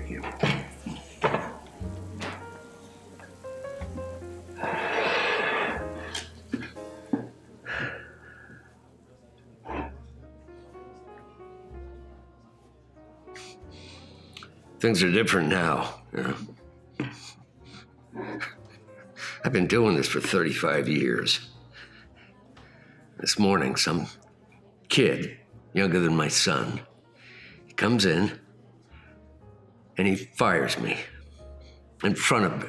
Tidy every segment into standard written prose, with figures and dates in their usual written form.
Thank you. Things are different now, you know. I've been doing this for 35 years. This morning, some kid, younger than my son, he comes in and he fires me in front of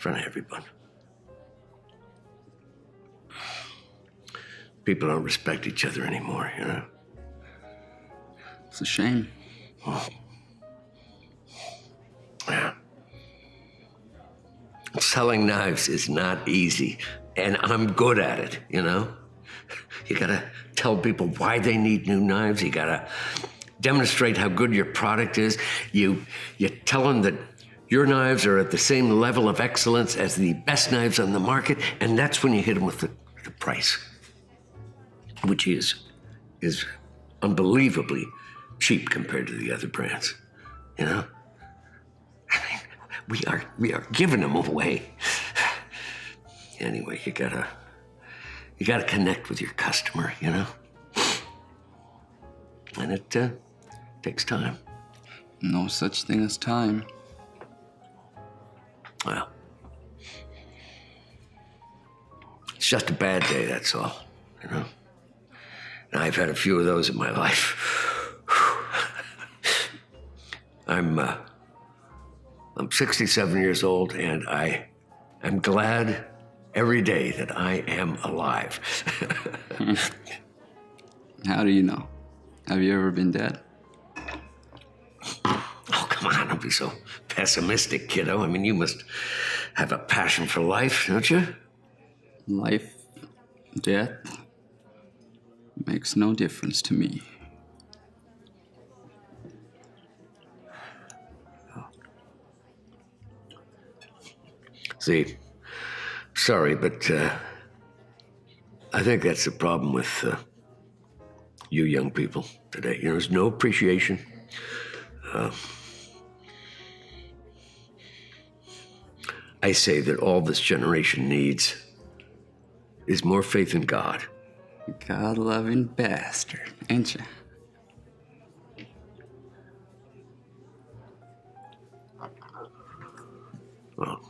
everyone. People don't respect each other anymore, you know? It's a shame. Oh. Yeah. Selling knives is not easy, and I'm good at it, you know? You gotta tell people why they need new knives. You gotta demonstrate how good your product is. You tell them that your knives are at the same level of excellence as the best knives on the market, and that's when you hit them with the price, which is unbelievably cheap compared to the other brands, you know? I mean, we are giving them away. Anyway, you gotta connect with your customer, you know? And it takes time. No such thing as time. Well, it's just a bad day, that's all, you know? And I've had a few of those in my life. I'm 67 years old, and I'm glad every day that I am alive. How do you know? Have you ever been dead? Oh, come on, don't be so pessimistic, kiddo. I mean, you must have a passion for life, don't you? Life, death, makes no difference to me. See, sorry, but I think that's the problem with you young people today. You know, there's no appreciation. I say that all this generation needs is more faith in God. God-loving bastard, ain't you? Well,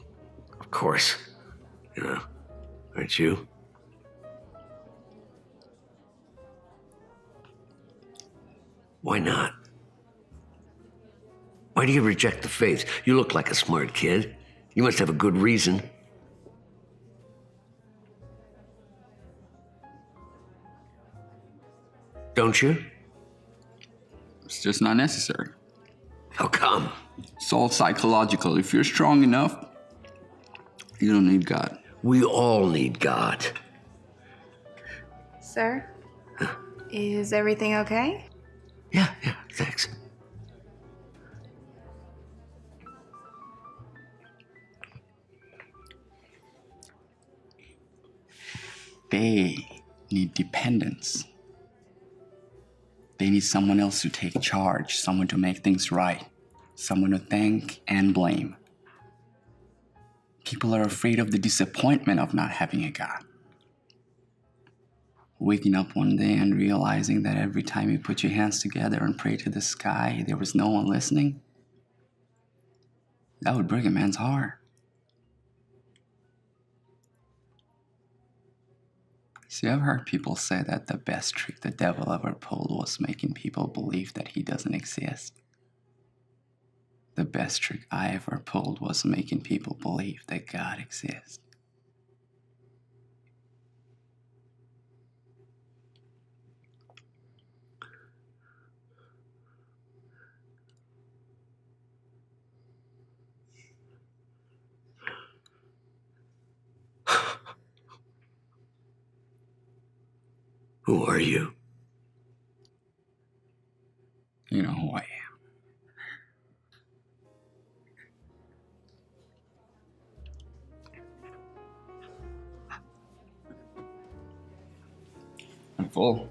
of course, you know, aren't you? Why not? Why do you reject the faith? You look like a smart kid. You must have a good reason. Don't you? It's just not necessary. How come? It's all psychological. If you're strong enough, you don't need God. We all need God. Sir? Is everything okay? Yeah, thanks. They need dependence. They need someone else to take charge, someone to make things right, someone to thank and blame. People are afraid of the disappointment of not having a God. Waking up one day and realizing that every time you put your hands together and pray to the sky, there was no one listening, that would break a man's heart. See, I've heard people say that the best trick the devil ever pulled was making people believe that he doesn't exist. The best trick I ever pulled was making people believe that God exists. Who are you? You know who I am. I'm full.